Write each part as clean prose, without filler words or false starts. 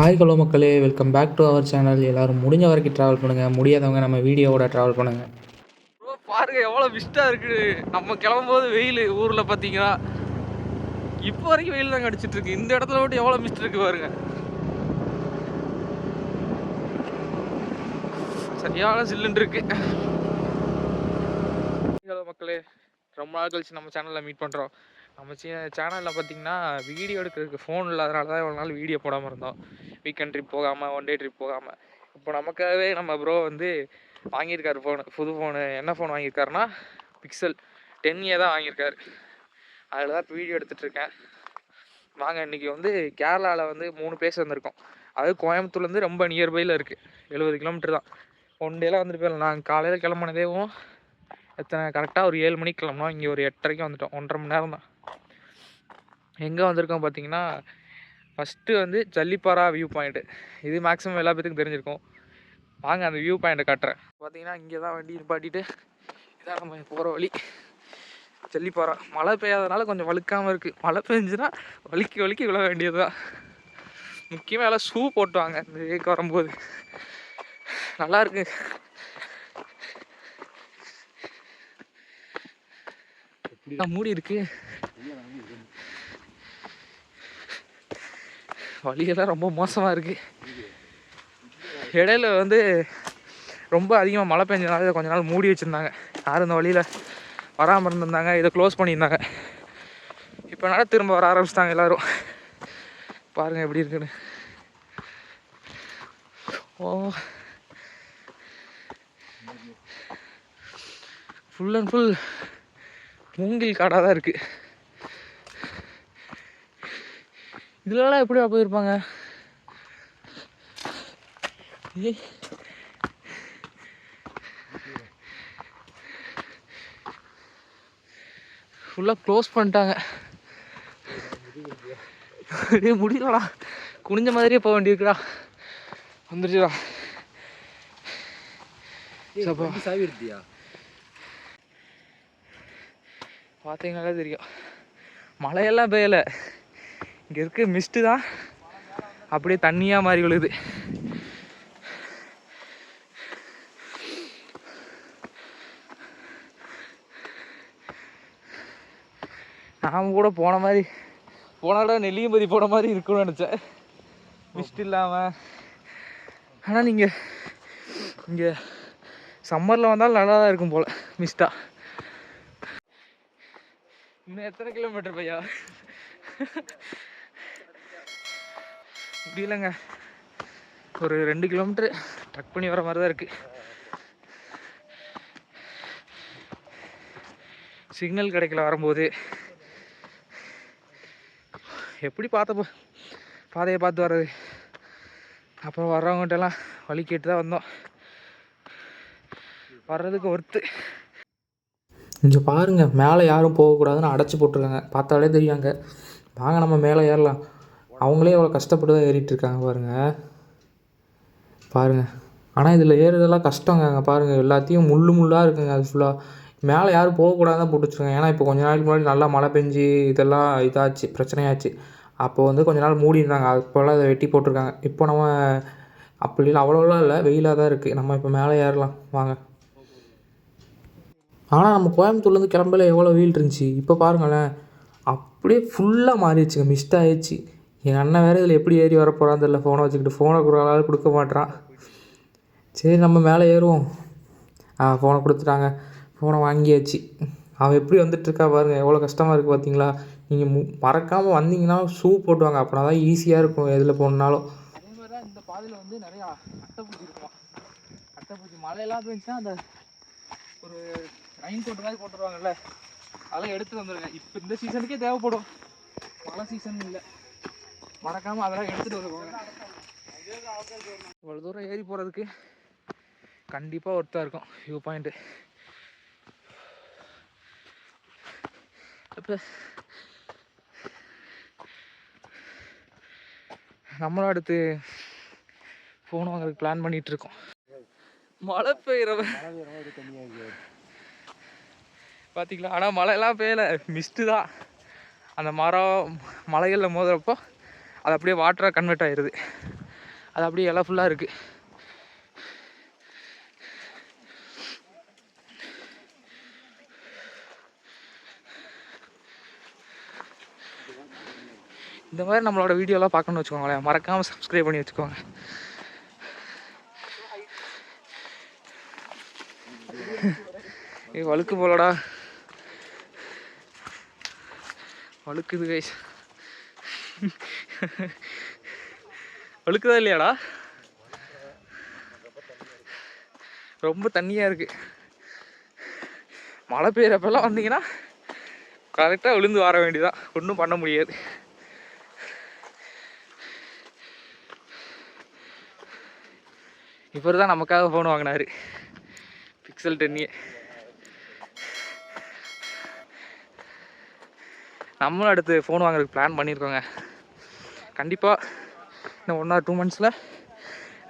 Hi hello மக்களே, welcome back to our channel. எல்லோரும் முடிஞ்ச வரைக்கும் ட்ராவல் பண்ணுங்கள், முடியாதவங்க நம்ம வீடியோவோட ட்ராவல் பண்ணுங்கள். ப்ரோ பாருங்க எவ்வளோ மிஸ்டாக இருக்குது. நம்ம கிளம்பும்போது வெயில் ஊரில் பார்த்தீங்கன்னா இப்போ வரைக்கும் வெயில் தாங்க அடிச்சிட்டு இருக்கு. இந்த இடத்துல மட்டும் எவ்வளோ மிஸ்ட் இருக்கு பாருங்க. சரியான சில்லுன்னு இருக்கு. ஹலோ மக்களே, ரொம்ப நாள் கழிச்சு நம்ம சேனலில் மீட் பண்ணுறோம். நம்ம சேனலில் பார்த்தீங்கன்னா வீடியோ எடுக்கிறதுக்கு ஃபோன் இல்லாதனால தான் இவ்வளோ நாள் வீடியோ போடாமல் இருந்தோம். வீக்கெண்ட் ட்ரிப் போகாமல், ஒன் டே ட்ரிப் போகாமல். இப்போ நமக்காகவே நம்ம ப்ரோ வந்து வாங்கியிருக்காரு ஃபோனு, புது ஃபோனு. என்ன ஃபோன் வாங்கியிருக்காருன்னா பிக்சல் 10A தான் வாங்கியிருக்காரு. அதில் தான் இப்போ வீடியோ எடுத்துகிட்ருக்கேன். வாங்க, இன்றைக்கி வந்து கேரளாவில் வந்து 3 பிளேஸ் வந்திருக்கோம். அது கோயம்புத்தூர்லேருந்து ரொம்ப நியர்பையில் இருக்குது, 70 கிலோமீட்டர் தான். ஒன் டேலாம் வந்துட்டு போயிடலாம். நாங்கள் காலையில் கிளம்புனதேவும் கரெக்டாக ஒரு 7 மணிக்கு கிளம்புனோம். இங்கே ஒரு 8:30க்கு வந்துட்டோம். 1.5 மணி நேரம் தான். எங்கே வந்திருக்கோம் பார்த்தீங்கன்னா, ஃபஸ்ட்டு வந்து ஜல்லிப்பாரா வியூ பாயிண்ட்டு. இது மேக்ஸிமம் எல்லா பேத்துக்கும் தெரிஞ்சிருக்கும். வாங்க அந்த வியூ பாயிண்ட்டை காட்டுறேன். பார்த்தீங்கன்னா இங்கே தான் வண்டி நிப்பாட்டிட்டு இதான் நம்ம போகிற வழி. ஜல்லிப்பாரா மழை பெய்யாதனால கொஞ்சம் வழுக்காமல் இருக்குது. மழை பெஞ்சுன்னா வலிக்கு விழ வேண்டியது தான். முக்கியமாக எல்லாம் ஷூ போட்டுவாங்க இந்த வேக்கு வரும்போது. நல்லாயிருக்கு. மூடி இருக்கு. வழியெல்லாம் ரொம்ப மோசமாக இருக்குது. இடையில வந்து ரொம்ப அதிகமாக மழை பெஞ்சனால கொஞ்ச நாள் மூடி வச்சுருந்தாங்க. யாரும் இந்த வழியில் வராமல் இருந்திருந்தாங்க. இதை க்ளோஸ் பண்ணியிருந்தாங்க. இப்போனால திரும்ப வர ஆரம்பிச்சிட்டாங்க எல்லோரும். பாருங்கள் எப்படி இருக்குன்னு. ஓ, ஃபுல் அண்ட் ஃபுல் மூங்கில் காடாக தான் இருக்குது. இதுலலாம் எப்படியா போயிருப்பாங்க? ஃபுல்லாக க்ளோஸ் பண்ணிட்டாங்க. முடியலடா, குனிஞ்ச மாதிரியே போக வேண்டியிருக்குடா. வந்துருச்சுடா. சாவிடுத்தியா? பார்த்தீங்கனாலே தெரியும், மழையெல்லாம் பெய்யலை. இங்கே இருக்க மிஸ்ட்டு தான் அப்படியே தண்ணியாக மாதிரி விழுகுது. நாம் கூட போனால நெல்லியம்பதி போன மாதிரி இருக்குன்னு நினச்சேன், மிஸ்ட் இல்லாமல். ஆனால் நீங்கள் இங்கே சம்மரில் வந்தாலும் நல்லா தான் இருக்கும் போல் மிஸ்டாக. இன்னும் எத்தனை கிலோமீட்டர் பையா? முடியலங்க. ஒரு 2 கிலோமீட்டர் ட்ரக் பண்ணி வர மாதிரி தான் இருக்குது. சிக்னல் கிடைக்கல வரும்போது. எப்படி பாதையை பார்த்து வர்றது? அப்புறம் வர்றவங்ககிட்டலாம் வழி கேட்டு தான் வந்தோம். வர்றதுக்கு ஒர்த்து. இங்கே பாருங்கள், மேலே யாரும் போகக்கூடாதுன்னு அடைச்சி போட்டிருக்காங்க. பார்த்தாலே தெரியாங்க. வாங்க நம்ம மேலே ஏறலாம். அவங்களே எவ்வளோ கஷ்டப்பட்டு தான் ஏறிட்டு இருக்காங்க பாருங்கள். ஆனால் இதில் ஏறுறதெல்லாம் கஷ்டங்க. அங்கே பாருங்கள், எல்லாத்தையும் முள்ளாக இருக்குங்க. அது ஃபுல்லாக மேலே யாரும் போகக்கூடாதுன்னு போட்டு வச்சுருக்காங்க. ஏன்னா இப்போ கொஞ்ச நாளைக்கு முன்னாடி நல்லா மழை பெஞ்சு இதெல்லாம் இதாச்சு, பிரச்சனையாச்சு. அப்போ வந்து கொஞ்ச நாள் மூடிருந்தாங்க. அப்போல்லாம் இதை வெட்டி போட்டிருக்காங்க. இப்போ நம்ம அப்படி இல்லை, அவ்வளோலாம் இல்லை, வெயிலாக தான் இருக்குது. நம்ம இப்போ மேலே ஏறலாம் வாங்க. ஆனால் நம்ம கோயம்புத்தூர்லேருந்து கிளம்பல எவ்வளோ வெயில் இருந்துச்சு. இப்போ பாருங்களேன், அப்படியே ஃபுல்லாக மாறிடுச்சுங்க, மிஸ்ட் ஆகிடுச்சு. என் அண்ணன் வேறு இதில் எப்படி ஏறி வர போகிறான்னு தெரியல. ஃபோனை வச்சுக்கிட்டு ஃபோனை கொடுக்க மாட்டான். சரி நம்ம மேலே ஏறுவோம். ஃபோனை கொடுத்துட்டாங்க, ஃபோனை வாங்கியாச்சு. அவன் எப்படி வந்துட்டுருக்கா பாருங்கள், எவ்வளோ கஷ்டமாக இருக்குது பார்த்தீங்களா? நீங்கள் மறக்காமல் வந்தீங்கன்னா ஷூ போட்டுவாங்க, அப்படின்னா தான் ஈஸியாக இருக்கும் எதில் போகணுன்னாலும். அதே மாதிரி தான் இந்த பாதையில் வந்து நிறையா அட்டைப்பூச்சி இருக்கும். அட்டைப்பூச்சி மழையெல்லாம் போயிடுச்சுன்னா அந்த ஒரு ரெயின் கோட் மாதிரி போட்டுருவாங்கல்ல, அதெல்லாம் எடுத்து வந்துடுங்க. இப்போ இந்த சீசனுக்கே தேவைப்படும், மழை சீசன் இல்லை. மறக்காமல் அதெல்லாம் எடுத்துகிட்டு வருவாங்க. இவ்வளோ தூரம் ஏறி போகிறதுக்கு கண்டிப்பாக ஒர்த்தாக இருக்கும் வியூ பாயிண்ட்டு. இப்போ நம்மளும் அடுத்து ஃபோன் வாங்குறதுக்கு பிளான் பண்ணிகிட்ருக்கோம். மழை பெய்யறவ பார்த்தீங்களா? ஆனால் மழையெல்லாம் பெய்யலை, மிஸ்ட்டு தான். அந்த மலைகளில் மோதுறப்போ அது அப்படியே வாட்டராக கன்வெர்ட் ஆகிடுது. அது அப்படியே இலை ஃபுல்லாக இருக்குது. இந்த மாதிரி நம்மளோட வீடியோலாம் பார்க்கணுன்னு வச்சுக்கோங்களேன், மறக்காமல் சப்ஸ்கிரைப் பண்ணி வச்சுக்கோங்க. வழுக்கு போலடா, வழுக்குது கைஸ். வழுக்குதா இல்லையாடா? ரொம்ப தண்ணியாக இருக்குது. மழை பெய்யறப்பெல்லாம் வந்தீங்கன்னா கரெக்டாக விழுந்து வர வேண்டியதான், ஒன்றும் பண்ண முடியாது. இவர் தான் நமக்காக ஃபோன் வாங்கினாரு, பிக்சல் 10. நம்மளும் அடுத்து ஃபோன் வாங்குறதுக்கு பிளான் பண்ணியிருக்கோங்க. கண்டிப்பாக இன்னும் 1 or 2 monthஸில்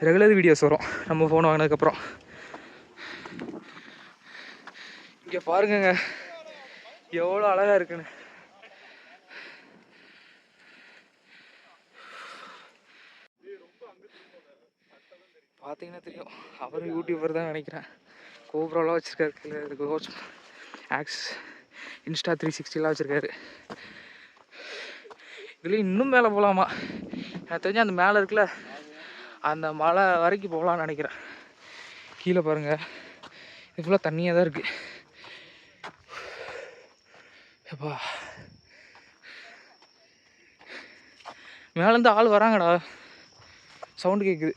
ரெகுலர் வீடியோஸ் வரும் நம்ம ஃபோன் வாங்கினதுக்கப்புறம். இங்கே பாருங்கங்க எவ்வளோ அழகாக இருக்குன்னு. பார்த்தீங்கன்னா தெரியும், அவர் யூடியூபர் தான் நினைக்கிறேன். கோப்ரோலாம் வச்சுருக்காரு, கீழே இருக்கு ஆக்ஸ் இன்ஸ்டா 360 வச்சுருக்காரு. இதுலேயும் இன்னும் மேலே போகலாமா? எனக்கு தெரிஞ்சு அந்த மேலே இருக்குல்ல, அந்த மலை வரைக்கும் போகலான்னு நினைக்கிறேன். கீழே பாருங்கள், இது ஃபுல்லாக தண்ணியாக தான் இருக்குது. எப்பா, மேலேருந்து ஆள் வராங்கடா, சவுண்டு கேட்குது.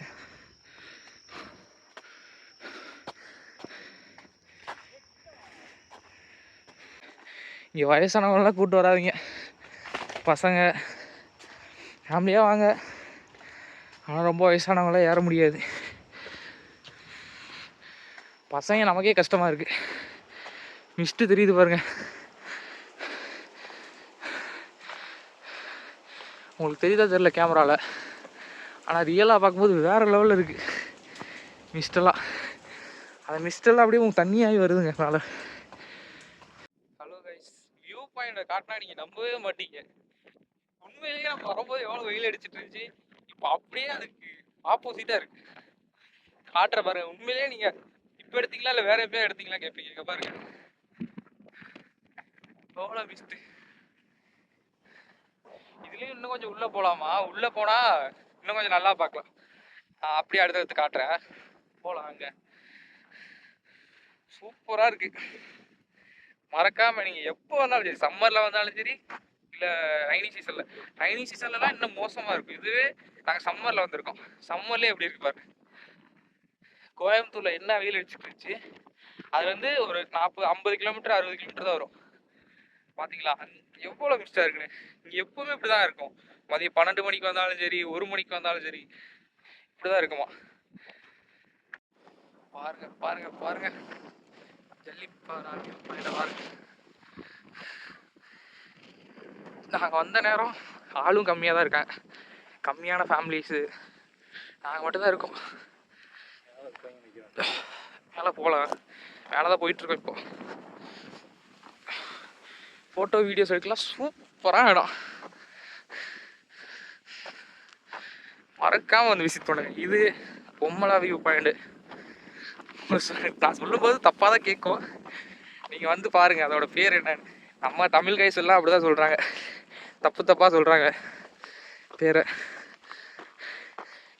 இங்கே வயசானவங்களாம் கூப்பிட்டு வராதிங்க, பசங்க ஃபேமிலியாக வாங்க. ஆனால் ரொம்ப வயசானவங்களாம் ஏற முடியாது. பசங்க நமக்கே கஷ்டமாக இருக்குது. மிஸ்ட்டு தெரியுது பாருங்க, உங்களுக்கு தெரியுதா தெரில கேமராவில், ஆனால் ரியலாக பார்க்கும்போது வேறு லெவலில் இருக்குது மிஸ்டெல்லாம். அந்த மிஸ்டெல்லாம் அப்படியே உங்களுக்கு தண்ணியாகி வருதுங்க மேலே. ஹலோ கைஸ், வியூ பாயிண்டை காட்டினா நீங்கள் நம்பவே மாட்டீங்க. உண்மையிலேயே நம்ம வரும்போது எவ்வளோ வெயில் அடிச்சிட்டு இருந்துச்சு, இப்போ அப்படியே அதுக்கு ஆப்போசிட்டாக இருக்குது. காட்டுற பாருங்க, உண்மையிலேயே நீங்கள் இப்போ எடுத்தீங்களா இல்லை வேற எப்படியா எடுத்தீங்களா கேட்பீங்க. இங்கே பாருங்க எவ்வளோ மிஸ்ட்டு. இதுலேயும் இன்னும் கொஞ்சம் உள்ளே போகலாமா? உள்ளே போனால் இன்னும் கொஞ்சம் நல்லா பார்க்கலாம். அப்படியே அடுத்தடுத்து காட்டுறேன், போகலாம். அங்கே சூப்பராக இருக்குது. மறக்காமல் நீங்கள் எப்போ வந்தாலும் சரி, சம்மரில் வந்தாலும் சரி, இல்லை ரைனி சீசன்லலாம் இன்னும் மோசமாக இருக்கும். இதுவே நாங்கள் சம்மரில் வந்திருக்கோம், சம்மர்லேயே எப்படி இருக்கு பாருங்க. கோயம்புத்தூரில் என்ன வெயில் அடிச்சுட்டு இருந்துச்சு, அது வந்து ஒரு 50 கிலோமீட்டர் 60 கிலோமீட்டர் தான் வரும். பார்த்தீங்களா எவ்வளோ மிஸ்டாக இருக்குன்னு. இங்கே எப்பவுமே இப்படி தான் இருக்கும். மதியம் 12 மணிக்கு வந்தாலும் சரி, 1 மணிக்கு வந்தாலும் சரி, இப்படி தான் இருக்குமா. பாருங்க பாருங்க பாருங்க, ஜல்லிப்பாறை பாருங்க. நாங்கள் வந்த நேரம் ஆளும் கம்மியாக தான் இருக்காங்க, கம்மியான ஃபேமிலிஸு, நாங்கள் மட்டும்தான் இருக்கோம். மேலே போகலாம், மேலே தான் போயிட்டுருக்கோம். இப்போ ஃபோட்டோ வீடியோஸ் எடுக்கலாம், சூப்பராக இடம். மறக்காமல் வந்து விசிட் பண்ணுங்க. இது பொம்மலா வியூ பாயிண்ட். நான் சொல்லும்போது தப்பாக தான் கேட்கும், நீங்கள் வந்து பாருங்கள் அதோட பேர் என்னன்னு. நம்ம தமிழ் கைஸ் எல்லாம் அப்படி தான் சொல்கிறாங்க, தப்பாக சொல்கிறாங்க பேரை.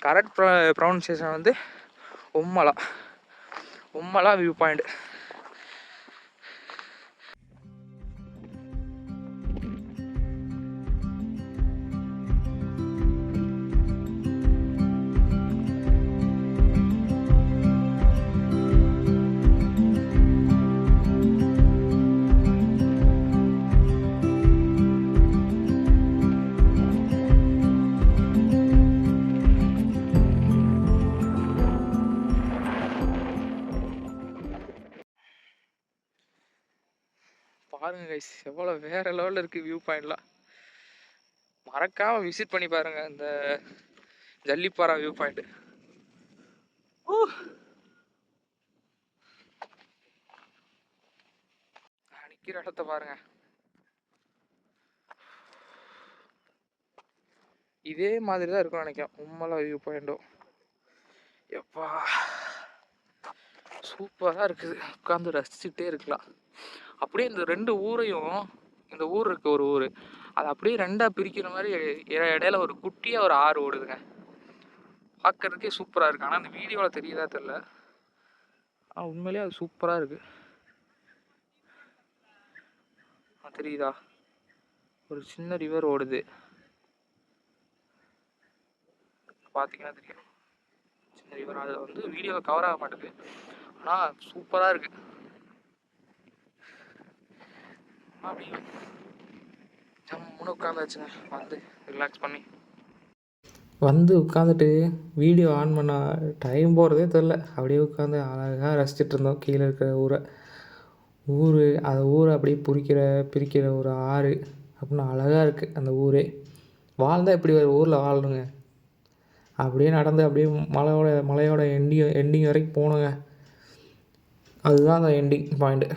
கரெக்ட் ப்ரொனன்சியேஷன் வந்து பொம்மலா வியூ பாயிண்ட். பாருங்க கைஸ், எவ்வளோ வேற லெவலில் இருக்குது வியூ பாயிண்ட்லாம். மறக்காமல் விசிட் பண்ணி பாருங்க இந்த ஜல்லிப்பாறை வியூ பாயிண்ட். நிற்கிற இடத்த பாருங்க, இதே மாதிரி தான் இருக்கும்னு நினைக்கிறேன் பொம்மலா வியூ பாயிண்டும். எப்பா சூப்பராக இருக்குது, உட்காந்து ரசிச்சுட்டே இருக்கலாம். அப்படியே இந்த 2 ஊரையும், இந்த ஊர் இருக்குது ஒரு ஊர், அது அப்படியே 2ஆக பிரிக்கிற மாதிரி இடையில ஒரு குட்டியாக ஒரு ஆறு ஓடுதுங்க. பார்க்கறதுக்கே சூப்பராக இருக்குது. ஆனால் அந்த வீடியோவில் தெரியுதா தெரில, ஆனால் உண்மையிலேயே அது சூப்பராக இருக்குது. தெரியுதா, ஒரு சின்ன ரிவர் ஓடுது, பார்த்தீங்கன்னா தெரியும். சின்ன ரிவர், அது வந்து வீடியோவில் கவர் ஆக மாட்டேங்குது, ஆனால் சூப்பராக இருக்குது. அப்படியே ஜம்முன்னு உட்காந்தாச்சுங்க, வந்து ரிலாக்ஸ் பண்ணி வந்து உட்காந்துட்டு வீடியோ ஆன் பண்ணால் டைம் போகிறதே தெரில. அப்படியே உட்காந்து அழகாக ரசிச்சுட்டு இருந்தோம் கீழே இருக்கிற ஊரை. அந்த ஊரை அப்படியே பிரிக்கிற ஒரு ஆறு அப்படின்னு அழகாக இருக்குது அந்த ஊரே. வாழ்ந்தால் இப்படி ஒரு ஊரில் வாழணுங்க. அப்படியே நடந்து அப்படியே மலையோட எண்டிங் வரைக்கும் போகணுங்க. அதுதான் அந்த எண்டிங் பாயிண்ட்டு.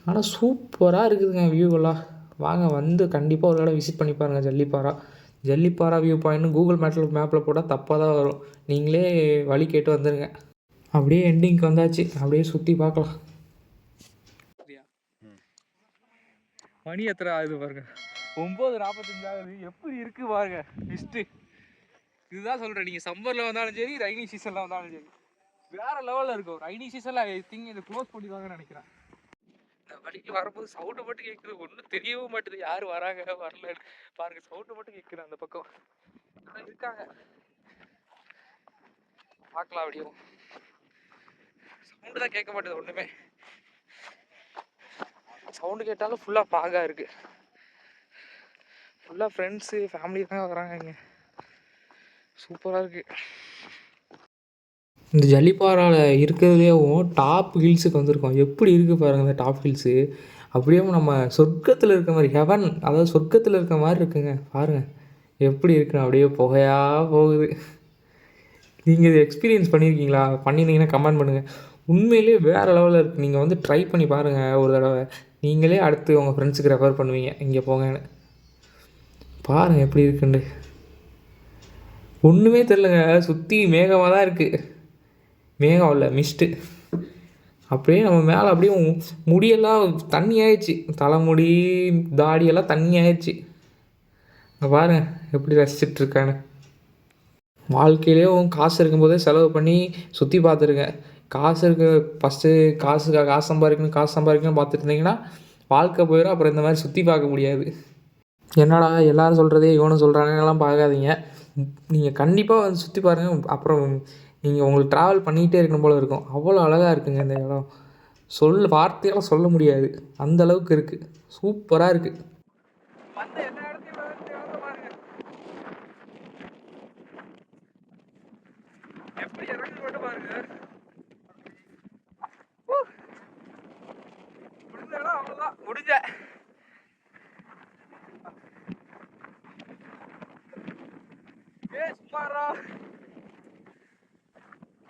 ஆனால் சூப்பராக இருக்குதுங்க வியூவெல்லாம். வாங்க வந்து கண்டிப்பாக ஒரு தடவை விசிட் பண்ணி பாருங்கள். ஜல்லிப்பாரா வியூ பாயிண்ட்னு கூகுள் மேப்பில் போட்டால் தப்பாக தான் வரும். நீங்களே வழி கேட்டு வந்துடுங்க. அப்படியே எண்டிங்க்கு வந்தாச்சு, அப்படியே சுற்றி பார்க்கலாம். மணி எத்தனை ஆகுது பாருங்க, 9:45 ஆகுது. எப்படி இருக்கு பாருங்க மிஸ்ட்டு. இதுதான் சொல்கிறேன், நீங்கள் சம்மரில் வந்தாலும் சரி, ரைனி சீசனில் வந்தாலும் சரி, வேறு லெவலில் இருக்கும். ரைனி சீசனில் ஐ திங்க் இதை க்ளோஸ் பண்ணிடுவாங்கன்னு நினைக்கிறேன். இந்த வழிக்கு வரும்போது சவுண்டு மட்டும் கேட்குது, ஒன்றும் தெரியவும் மாட்டுது யார் வராங்க வரல. பாருங்க சவுண்டு மட்டும் கேட்குது அந்த பக்கம். ஆனால் இருக்காங்க, பார்க்கலாம். அப்படியும் சவுண்டு தான் கேட்க மாட்டேது ஒன்றுமே. சவுண்டு கேட்டாலும் ஃபுல்லாக பாகா இருக்குது. ஃபுல்லாக ஃப்ரெண்ட்ஸு ஃபேமிலி தான் வராங்க இங்கே. சூப்பராக இருக்குது. இந்த ஜல்லிப்பாறாவில் இருக்கிறதுலேயும் டாப் ஹில்ஸுக்கு வந்திருக்கோம். எப்படி இருக்குது பாருங்கள் இந்த டாப் ஹில்ஸு. அப்படியே நம்ம சொர்க்கத்தில் இருக்க மாதிரி, ஹெவன், அதாவது சொர்க்கத்தில் இருக்க மாதிரி இருக்குங்க. பாருங்கள் எப்படி இருக்குன்னு, அப்படியே புகையாக போகுது. நீங்கள் இது எக்ஸ்பீரியன்ஸ் பண்ணியிருக்கீங்களா? பண்ணியிருந்தீங்கன்னா கமெண்ட் பண்ணுங்கள். உண்மையிலே வேறு லெவலில் இருக்குது. நீங்கள் வந்து ட்ரை பண்ணி பாருங்கள் ஒரு தடவை. நீங்களே அடுத்து உங்கள் ஃப்ரெண்ட்ஸுக்கு ரெஃபர் பண்ணுவீங்க இங்கே போங்கன்னு. பாருங்கள் எப்படி இருக்குண்டு. ஒன்றுமே தெரிலங்க, சுற்றி மேகமாக தான் இருக்குது. மேகம் இல்லை, மிஸ்ட்டு. அப்படியே நம்ம மேலே அப்படியே முடியெல்லாம் தண்ணி ஆயிடுச்சு, தலைமுடி தாடியெல்லாம் தண்ணி ஆயிடுச்சு. அங்கே பாருங்க எப்படி ரசிச்சிட்ருக்கான்னு. வாழ்க்கையிலேயும் காசு இருக்கும்போதே செலவு பண்ணி சுற்றி பார்த்துருங்க. காசு ஃபஸ்ட்டு காசு சம்பாதிக்கணும்னு பார்த்துட்டு இருந்தீங்கன்னா வாழ்க்கை போயிடும். அப்புறம் இந்த மாதிரி சுற்றி பார்க்க முடியாது. என்னடா எல்லோரும் சொல்கிறதே இவனும் சொல்கிறாங்கலாம் பார்க்காதீங்க. நீங்கள் கண்டிப்பாக வந்து சுற்றி பாருங்கள். அப்புறம் நீங்கள் உங்களுக்கு ட்ராவல் பண்ணிகிட்டே இருக்கணும் போல் இருக்கும். அவ்வளோ அழகாக இருக்குங்க இந்த இடம். வார்த்தையெல்லாம் சொல்ல முடியாது, அந்த அளவுக்கு இருக்குது. சூப்பராக இருக்குது. முடிஞ்ச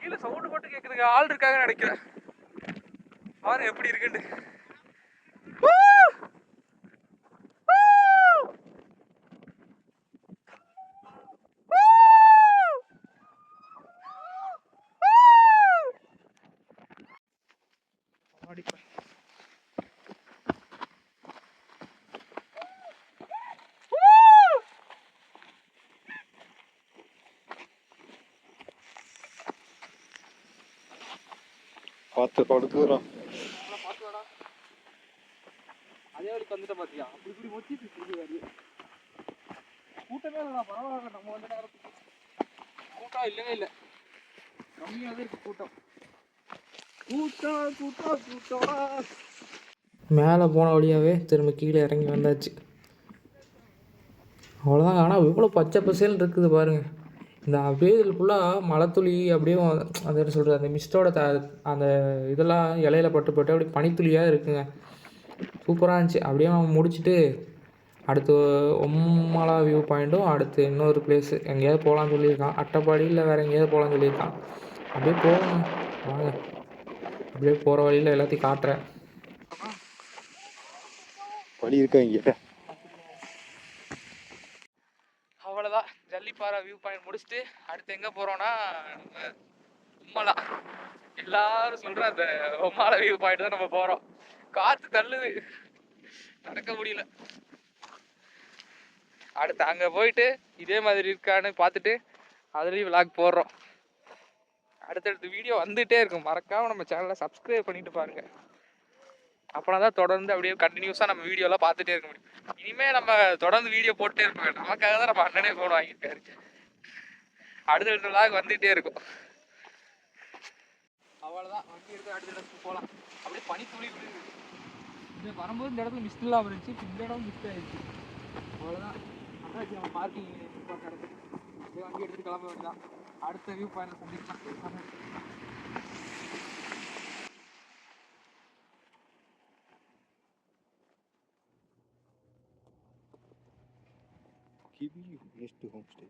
கீழே சவுண்டு மட்டும் கேட்குதுங்க. ஆள் இருக்காங்க நினைக்கிறேன். பாருங்க எப்படி இருக்குன்னு. பார்த்து படுத்துக்கிறோம். அதே வழிக்கு வந்துட்ட பார்த்தியா, அப்படி இப்படி மொச்சிட்டு இருக்கு. கூட்டமே இல்லைண்ணா, பரவாயில்ல. நம்ம வந்த நேரத்துக்கு கூட்டம் இல்லவே இல்லை, கம்மியாக தான் இருக்குது கூட்டம். மேலே போன வழியாகவே திரும்ப கீழே இறங்கி வந்தாச்சு. அவ்வளோதாங்க. ஆனால் இவ்வளோ பச்சை பசேல்னு இருக்குது பாருங்கள். இந்த அப்படியே இதில் ஃபுல்லாக மழைத்துளி அப்படியே அது என்ன சொல்கிறது, அந்த மிஸ்டோட அந்த இதெல்லாம் இலையில பட்டு அப்படியே பனித்துளியாக இருக்குங்க. சூப்பராக இருந்துச்சு. அப்படியே நம்ம முடிச்சுட்டு அடுத்து ஒம்மலா வியூ பாயிண்ட்டும், அடுத்து இன்னொரு பிளேஸு எங்கேயாவது போகலான்னு சொல்லியிருக்கான். அட்டைப்பாடி இல்லை வேறு எங்கேயாவது போகலான்னு சொல்லியிருக்கான். அப்படியே போகணும் வாங்க. அப்படியே போகிற வழியில் எல்லாத்தையும் காட்டுறேன். வழி இருக்கா இங்கே? அவ்வளோதான், ஜல்லிப்பாறை வியூ பாயிண்ட் முடிச்சுட்டு அடுத்து எங்கே போகிறோன்னா நம்ம உம்மலா. எல்லாரும் சொல்கிற அந்த உம்மால வியூ பாயிண்ட் தான் நம்ம போகிறோம். காற்று தள்ளுது, நடக்க முடியல. அடுத்து அங்கே போயிட்டு இதே மாதிரி இருக்கான்னு பார்த்துட்டு அதுலேயும் விளாக் போடுறோம். அடுத்தடுத்து வீடியோ வந்துகிட்டே இருக்கும். மறக்காமல் நம்ம சேனலை சப்ஸ்கிரைப் பண்ணிட்டு பாருங்கள். அப்போனா தான் தொடர்ந்து அப்படியே கண்டினியூஸாக நம்ம வீடியோலாம் பார்த்துட்டே இருக்க முடியும். இனிமேல் நம்ம தொடர்ந்து வீடியோ போட்டே இருப்போம். நமக்காக தான் நம்ம அண்ணனே ஃபோன் வாங்கியிருக்காரு. அடுத்தடுத்த விளாக் வந்துகிட்டே இருக்கும். அவ்வளோதான், வண்டி எடுத்து அடுத்த இடத்துக்கு போகலாம். அப்படியே பனி துளி விழுது. இந்த வரும்போது இந்த இடத்துல மிஸ்ட் இல்லாமல் இருந்துச்சு, இந்த இடம் மிஸ்ட் ஆகிடுச்சு. அவ்வளோதான், அண்ணாச்சி நம்ம பார்க்கிங் பார்க்க இடத்துக்கு அப்படியே வண்டி எடுத்துகிட்டு கிளம்ப வேண்டியதான். அடுத்த வியூ பாயிண்டில் சந்திக்கலாம். Kiwi Nest Homestay.